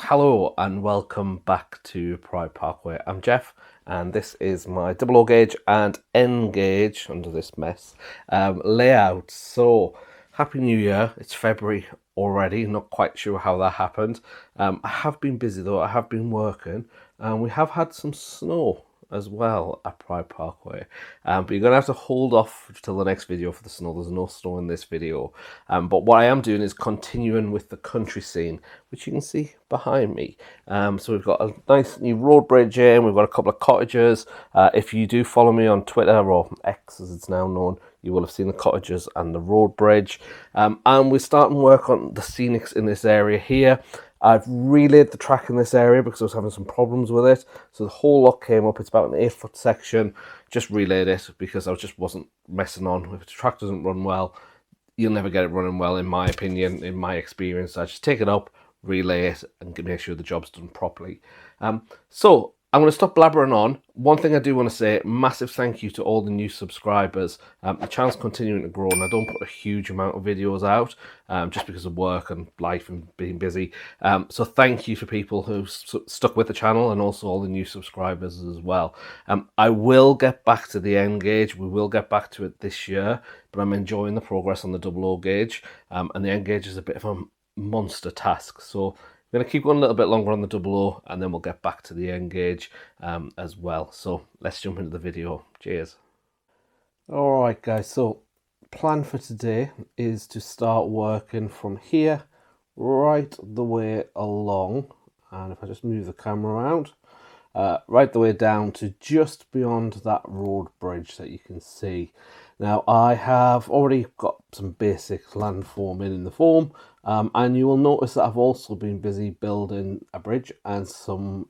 Hello and welcome back to Pride Parkway. I'm Jeff and this is my double O gauge and N gauge under this mess layout. So happy new year. It's February already, not quite sure how that happened. I have been busy though, I have been working and we have had some snow as well at Pride Parkway, but you're gonna have to hold off till the next video for the snow. There's no snow in this video, but what I am doing is continuing with the country scene, which you can see behind me. So we've got a nice new road bridge in, we've got a couple of cottages. If you do follow me on Twitter, or X as it's now known, you will have seen the cottages and the road bridge, and we're starting work on the scenics in this area here. I've relayed the track in this area because I was having some problems with it. So the whole lot came up. It's about an 8-foot section. Just relayed it because I just wasn't messing on. If the track doesn't run well, you'll never get it running well, in my opinion, in my experience. I just take it up, relay it, and make sure the job's done properly. So I'm going to stop blabbering on. One thing I do want to say, massive thank you to all the new subscribers. The channel's continuing to grow and I don't put a huge amount of videos out just because of work and life and being busy. So thank you for people who've stuck with the channel and also all the new subscribers as well. I will get back to the N gauge. We will get back to it this year, but I'm enjoying the progress on the double O gauge, and the N gauge is a bit of a monster task. So I'm going to keep going a little bit longer on the double O and then we'll get back to the N gauge as well. So let's jump into the video. Cheers. Alright guys, so plan for today is to start working from here right the way along, and if I just move the camera around, right the way down to just beyond that road bridge that you can see. Now I have already got some basic landform in the form, and you will notice that I've also been busy building a bridge and some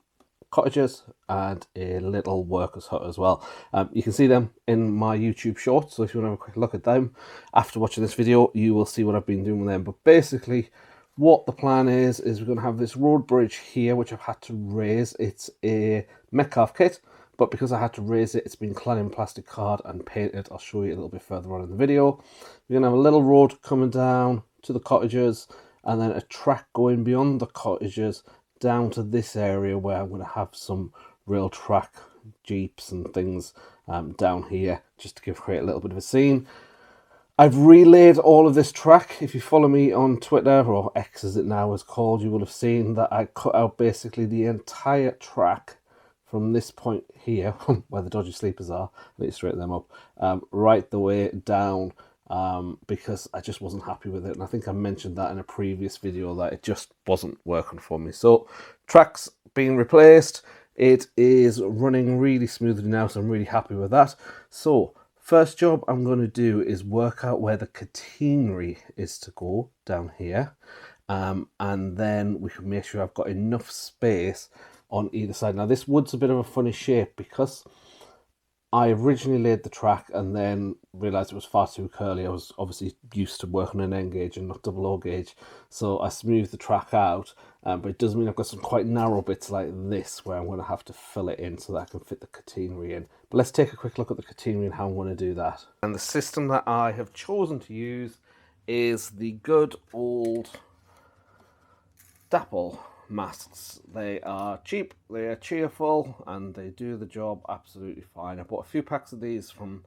cottages and a little workers hut as well. You can see them in my YouTube shorts, so if you want to have a quick look at them after watching this video, you will see what I've been doing with them. But basically what the plan is we're going to have this road bridge here, which I've had to raise. It's a Metcalf kit, but because I had to raise it, it's been clad in plastic card and painted. I'll show you a little bit further on in the video. We're going to have a little road coming down to the cottages and then a track going beyond the cottages down to this area where I'm going to have some real track jeeps and things down here, just to create a little bit of a scene. I've relayed all of this track. If you follow me on Twitter, or X as it now is called, you will have seen that I cut out basically the entire track from this point here, where the dodgy sleepers are, let me straighten them up, right the way down, because I just wasn't happy with it. And I think I mentioned that in a previous video that it just wasn't working for me. So track's being replaced. It is running really smoothly now, so I'm really happy with that. So first job I'm going to do is work out where the catenary is to go down here, and then we can make sure I've got enough space on either side. Now this wood's a bit of a funny shape because I originally laid the track and then realised it was far too curly. I was obviously used to working an N gauge and not double O gauge, so I smoothed the track out, but it does mean I've got some quite narrow bits like this where I'm going to have to fill it in so that I can fit the catenary in. But let's take a quick look at the catenary and how I'm going to do that. And the system that I have chosen to use is the good old Dapple masks. They are cheap, they are cheerful, and they do the job absolutely fine. I bought a few packs of these from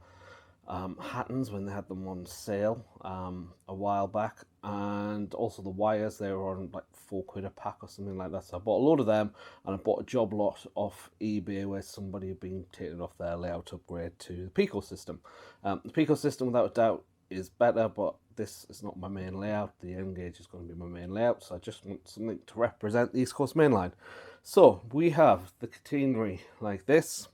Hattons when they had them on sale a while back, and also the wires, they were on like £4 a pack or something like that. So I bought a load of them, and I bought a job lot off eBay where somebody had been taking off their layout upgrade to the Pico system. The Pico system, without a doubt, is better, but this is not my main layout. The N gauge is going to be my main layout, so I just want something to represent the East Coast Main Line. So we have the catenary like this.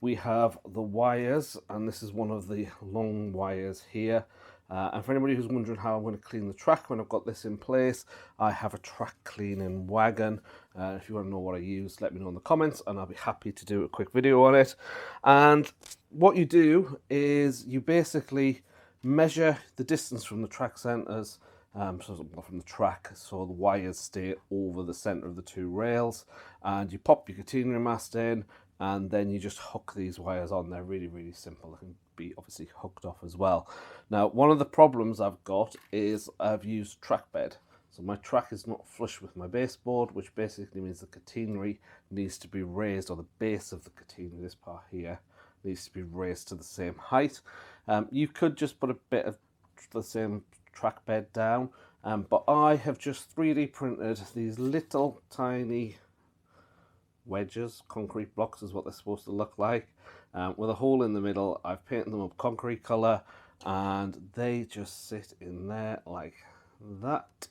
We have the wires, and this is one of the long wires here. And for anybody who's wondering how I'm going to clean the track when I've got this in place, I have a track cleaning wagon. If you want to know what I use, let me know in the comments and I'll be happy to do a quick video on it. And what you do is you basically measure the distance from the track centres, so from the track, so the wires stay over the centre of the two rails, and you pop your catenary mast in, and then you just hook these wires on. They're really, really simple. They can be obviously hooked off as well. Now, one of the problems I've got is I've used track bed. So my track is not flush with my baseboard, which basically means the catenary needs to be raised, or the base of the catenary, this part here, needs to be raised to the same height. You could just put a bit of the same track bed down, but I have just 3D printed these little tiny wedges, concrete blocks is what they're supposed to look like, with a hole in the middle. I've painted them up concrete colour, and they just sit in there like that,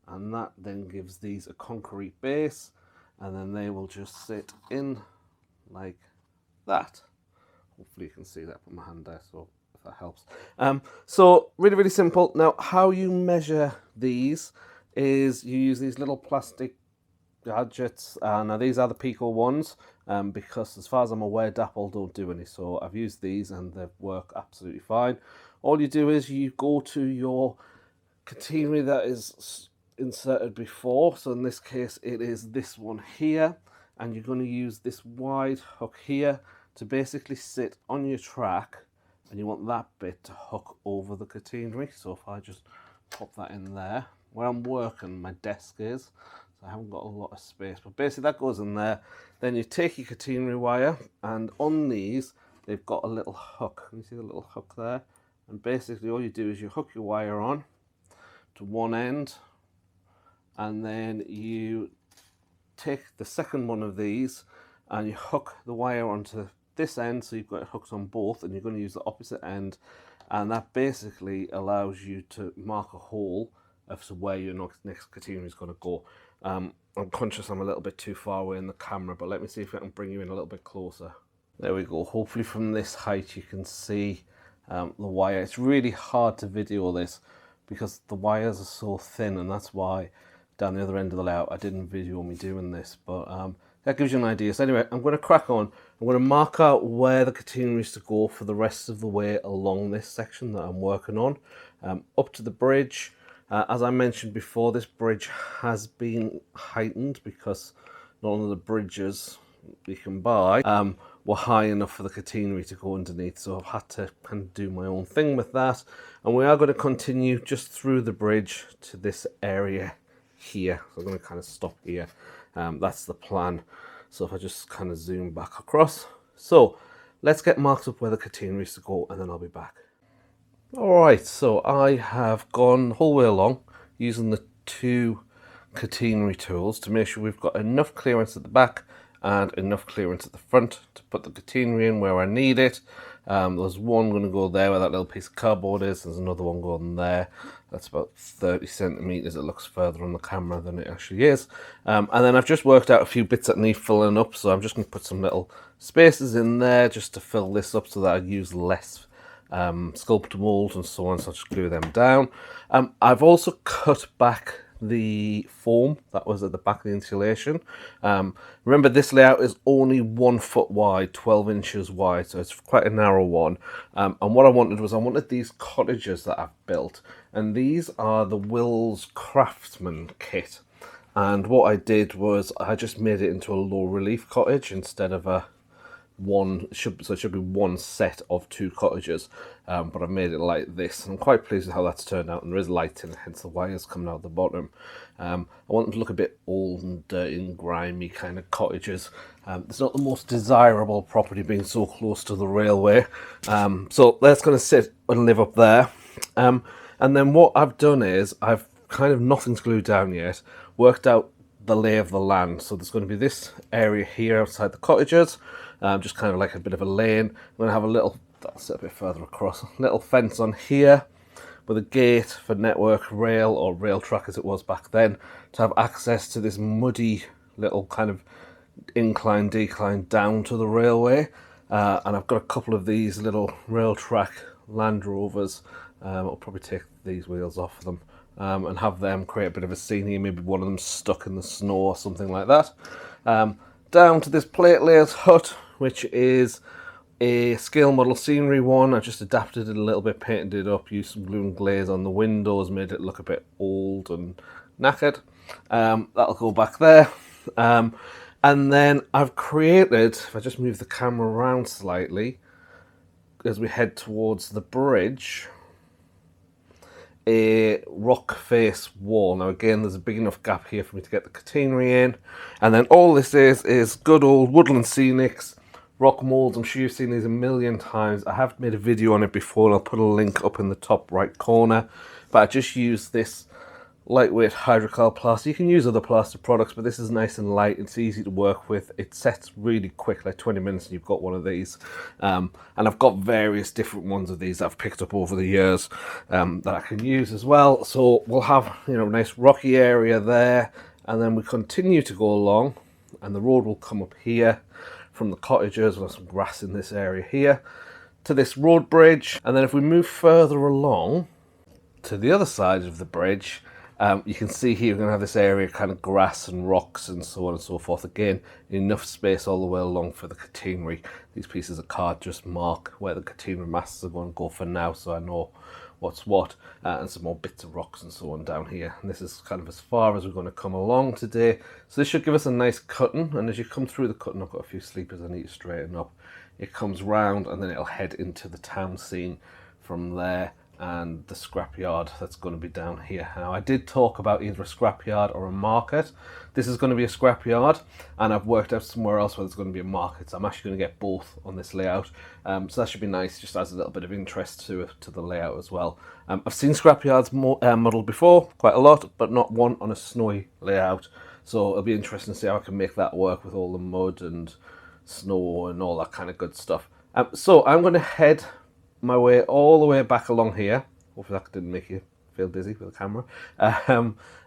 and that then gives these a concrete base, and then they will just sit in like that. Hopefully you can see that. Put my hand there, so if that helps. So really simple. Now how you measure these is you use these little plastic gadgets. Now these are the Pico ones, because as far as I'm aware Dapple don't do any, so I've used these and they work absolutely fine. All you do is you go to your catenary that is inserted before, so in this case it is this one here, and you're going to use this wide hook here to basically sit on your track, and you want that bit to hook over the catenary. So if I just pop that in there, where I'm working my desk is, so I haven't got a lot of space, but basically that goes in there. Then you take your catenary wire, and on these they've got a little hook. Can you see the little hook there? And basically all you do is you hook your wire on to one end, and then you take the second one of these and you hook the wire onto this end, so you've got it hooked on both, and you're going to use the opposite end, and that basically allows you to mark a hole as to where your next catenary is going to go. I'm conscious I'm a little bit too far away in the camera, but let me see if I can bring you in a little bit closer. There we go. Hopefully from this height you can see the wire. It's really hard to video this because the wires are so thin, and that's why down the other end of the layout I didn't video me doing this, but that gives you an idea. So anyway, I'm going to crack on. I'm going to mark out where the catenary is to go for the rest of the way along this section that I'm working on, up to the bridge. As I mentioned before, this bridge has been heightened because none of the bridges you can buy were high enough for the catenary to go underneath, so I've had to kind of do my own thing with that. And we are going to continue just through the bridge to this area here. So I'm going to kind of stop here. That's the plan. So if I just kind of zoom back across. So let's get marked up where the catenary is to go, and then I'll be back. Alright, so I have gone the whole way along using the two catenary tools to make sure we've got enough clearance at the back and enough clearance at the front to put the catenary in where I need it. There's one going to go there where that little piece of cardboard is. There's another one going there. That's about 30 centimeters. It looks further on the camera than it actually is. And then I've just worked out a few bits that need filling up, so I'm just going to put some little spaces in there just to fill this up so that I use less sculptor mold and so on, so I'll just glue them down. I've also cut back the foam that was at the back of the insulation. Remember, this layout is only 1 foot wide, 12 inches wide, so it's quite a narrow one. And what I wanted these cottages that I've built, and these are the Wills Craftsman kit. And what I did was I just made it into a low relief cottage instead of a so it should be one set of 2 cottages, but I made it like this, and I'm quite pleased with how that's turned out. And there is lighting, hence the wires coming out the bottom. I want them to look a bit old and dirty and grimy kind of cottages. It's not the most desirable property being so close to the railway, so that's going to sit and live up there. And then what I've done is I've kind of, nothing's glued down yet, worked out the lay of the land. So there's going to be this area here outside the cottages, just kind of like a bit of a lane. I'm going to have a little, that'll sit a bit further across, little fence on here with a gate for network rail, or rail track as it was back then, to have access to this muddy little kind of incline decline down to the railway. And I've got a couple of these little rail track Land Rovers. I'll probably take these wheels off them and have them create a bit of a scene here, maybe one of them stuck in the snow or something like that. Down to this plate layers hut, which is a scale model scenery one. I just adapted it a little bit, painted it up, used some glue and glaze on the windows, made it look a bit old and knackered. That'll go back there. And then I've created, if I just move the camera around slightly, as we head towards the bridge, a rock face wall. Now again, there's a big enough gap here for me to get the catenary in, and then all this is good old Woodland Scenics rock molds. I'm sure you've seen these a million times. I have made a video on it before, and I'll put a link up in the top right corner, but I just use this lightweight hydrocal plaster. You can use other plaster products, but this is nice and light. It's easy to work with. It sets really quick, like 20 minutes and you've got one of these. And I've got various different ones of these that I've picked up over the years that I can use as well. So we'll have, you know, a nice rocky area there, and then we continue to go along, and the road will come up here from the cottages. We'll have some grass in this area here to this road bridge, and then if we move further along to the other side of the bridge, you can see here we're going to have this area kind of grass and rocks and so on and so forth. Again, enough space all the way along for the catenary. These pieces of card just mark where the catenary masts are going to go for now, so I know what's what, and some more bits of rocks and so on down here. And this is kind of as far as we're going to come along today. So this should give us a nice cutting, and as you come through the cutting, I've got a few sleepers I need to straighten up. It comes round and then it'll head into the town scene from there, and the scrapyard that's going to be down here. Now I did talk about either a scrapyard or a market. This is going to be a scrapyard, and I've worked out somewhere else where there's going to be a market, so I'm actually going to get both on this layout. So that should be nice, just adds a little bit of interest to the layout as well. I've seen scrapyards modelled before, quite a lot, but not one on a snowy layout. So it'll be interesting to see how I can make that work with all the mud and snow and all that kind of good stuff. So I'm going to head my way all the way back along here. Hopefully that didn't make you feel dizzy with the camera.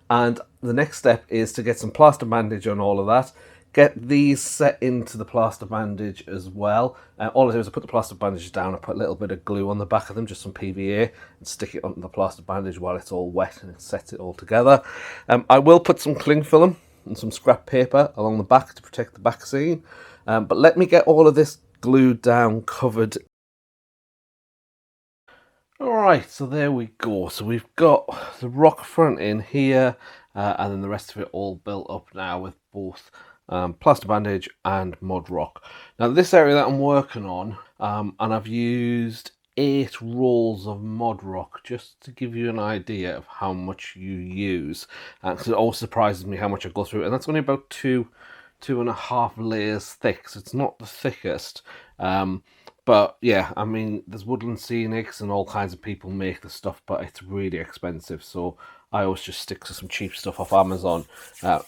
And the next step is to get some plaster bandage on all of that. Get these set into the plaster bandage as well. All I do is I put the plaster bandage down, I put a little bit of glue on the back of them, just some PVA, and stick it onto the plaster bandage while it's all wet and it sets it all together. I will put some cling film and some scrap paper along the back to protect the back seam. But let me get all of this glued down, covered. Alright, so there we go. So we've got the rock front in here, and then the rest of it all built up now with both plaster bandage and mud rock. Now this area that I'm working on, and I've used 8 rolls of mud rock just to give you an idea of how much you use, because it always surprises me how much I go through, and that's only about 2.5 layers thick, so it's not the thickest. But yeah, I mean, there's Woodland Scenics and all kinds of people make the stuff, but it's really expensive. So I always just stick to some cheap stuff off Amazon.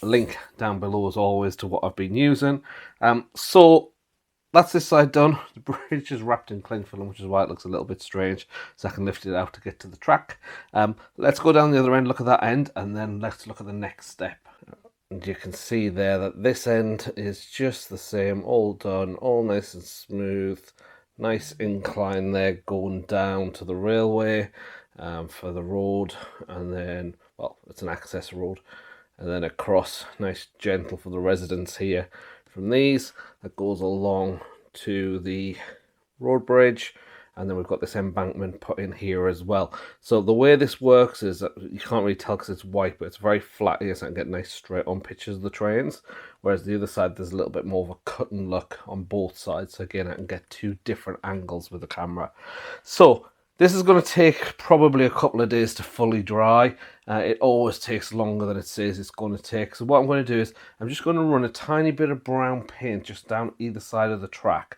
Link down below as always to what I've been using. So that's this side done. The bridge is wrapped in cling film, which is why it looks a little bit strange. So I can lift it out to get to the track. Let's go down the other end, look at that end, and then let's look at the next step. And you can see there that this end is just the same, all done, all nice and smooth. Nice incline there going down to the railway for the road, and then, well, it's an access road, and then across, nice gentle for the residents here. From these, that goes along to the road bridge, and then we've got this embankment put in here as well. So the way this works is that you can't really tell because it's white, but it's very flat here, so I can get nice straight on pictures of the trains. Whereas the other side, there's a little bit more of a cut and look on both sides. So again, I can get 2 different angles with the camera. So this is going to take probably a couple of days to fully dry. It always takes longer than it says it's going to take. So what I'm going to do is I'm just going to run a tiny bit of brown paint just down either side of the track.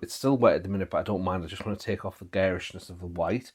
It's still wet at the minute, but I don't mind. I just want to take off the garishness of the white.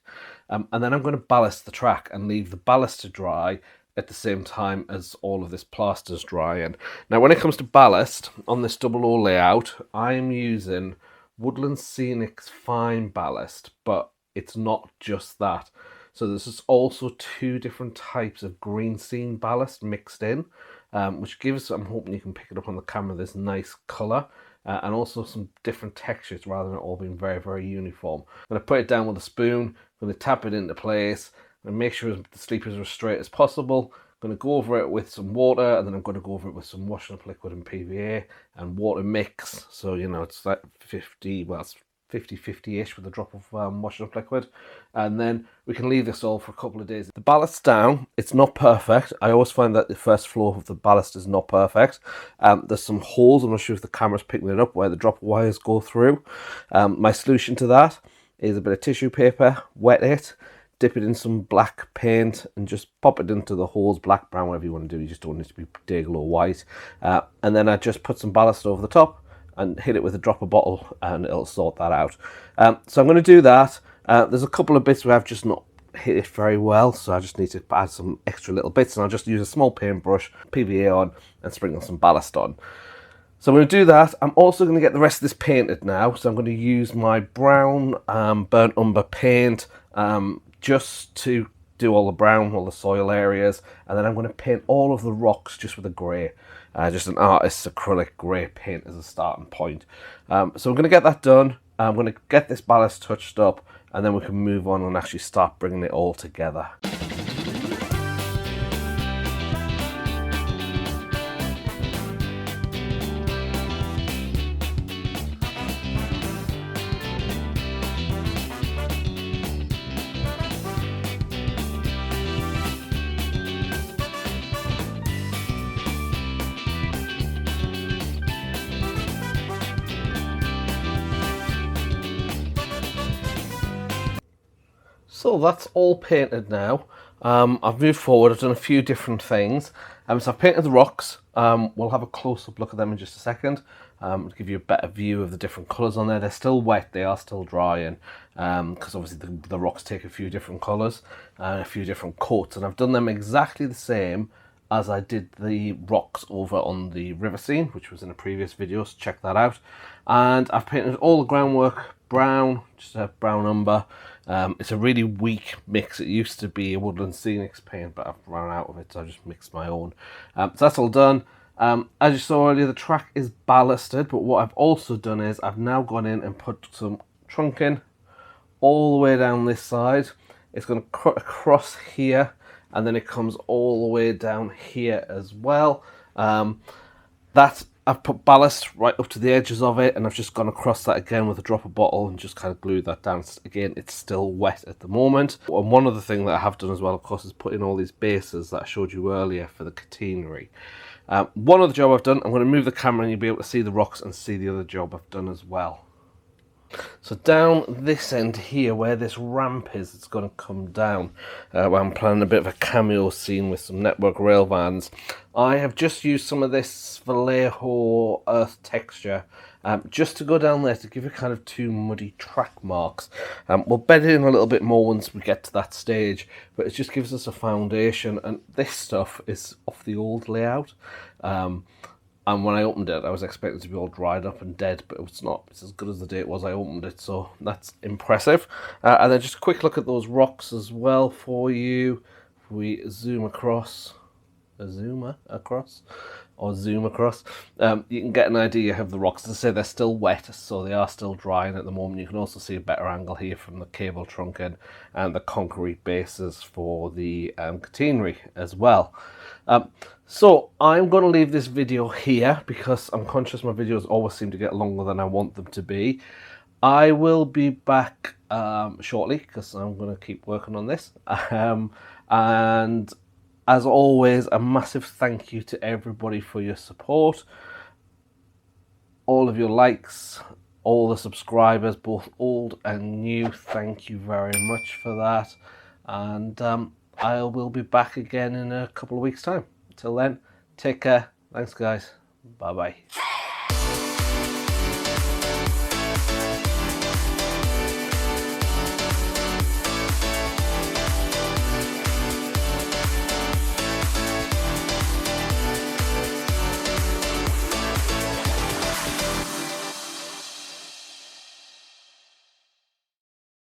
And then I'm going to ballast the track and leave the ballast to dry at the same time as all of this plaster's drying. Now when it comes to ballast on this 00 layout, I'm using Woodland Scenics fine ballast, but it's not just that. So there's also 2 different types of green scene ballast mixed in, which gives, I'm hoping you can pick it up on the camera, this nice colour, and also some different textures rather than it all being very, very uniform. I'm going to put it down with a spoon, I'm going to tap it into place, and make sure the sleepers are as straight as possible. I'm going to go over it with some water, and then I'm going to go over it with some washing up liquid and PVA and water mix. So, you know, it's like 50-50-ish with a drop of washing up liquid. And then we can leave this all for a couple of days. The ballast's down. It's not perfect. I always find that the first floor of the ballast is not perfect. There's some holes, I'm not sure if the camera's picking it up, where the drop wires go through. My solution to that is a bit of tissue paper, wet it, dip it in some black paint and just pop it into the holes, black, brown, whatever you want to do. You just don't need to be Day-Glo white. And then I just put some ballast over the top and hit it with a dropper bottle, and it'll sort that out. So I'm going to do that. There's a couple of bits where I've just not hit it very well, so I just need to add some extra little bits, and I'll just use a small paintbrush, PVA on, and sprinkle some ballast on. So I'm going to do that. I'm also going to get the rest of this painted now, so I'm going to use my brown burnt umber paint just to do all the brown, all the soil areas, and then I'm going to paint all of the rocks just with a grey. Just an artist's acrylic grey paint as a starting point. So I'm going to get that done. I'm going to get this ballast touched up, and then we can move on and actually start bringing it all together. So that's all painted now. I've moved forward, I've done a few different things. So I've painted the rocks. We'll have a close-up look at them in just a second, to give you a better view of the different colours on there. They're still wet, they are still drying, because obviously the rocks take a few different colours and a few different coats, and I've done them exactly the same as I did the rocks over on the river scene, which was in a previous video, so check that out. And I've painted all the groundwork brown, just a brown umber. It's a really weak mix. It used to be a Woodland Scenics paint, but I've run out of it, so I just mixed my own. So that's all done. As you saw earlier, the track is ballasted, but what I've also done is I've now gone in and put some trunking all the way down this side. It's going to cut across here, and then it comes all the way down here as well. I've put ballast right up to the edges of it, and I've just gone across that again with a dropper bottle and just kind of glued that down. Again, it's still wet at the moment. And one other thing that I have done as well, of course, is put in all these bases that I showed you earlier for the catenary. One other job I've done, I'm going to move the camera and you'll be able to see the rocks and see the other job I've done as well. So down this end here, where this ramp is, it's going to come down. Where I'm planning a bit of a cameo scene with some Network Rail vans. I have just used some of this Vallejo earth texture just to go down there to give it kind of two muddy track marks. We'll bed it in a little bit more once we get to that stage, but it just gives us a foundation, and this stuff is off the old layout. And when I opened it, I was expecting it to be all dried up and dead, but it's not. It's as good as the day it was I opened it, so that's impressive. And then just a quick look at those rocks as well for you. If we zoom across, zoom across, you can get an idea of the rocks. As I say, they're still wet, so they are still drying at the moment. You can also see a better angle here from the cable trunking and the concrete bases for the catenary as well. So I'm going to leave this video here because I'm conscious my videos always seem to get longer than I want them to be. I will be back shortly because I'm going to keep working on this. And as always, a massive thank you to everybody for your support. All of your likes, all the subscribers, both old and new. Thank you very much for that. And I will be back again in a couple of weeks' time. Till then, take care. Thanks, guys. Bye-bye.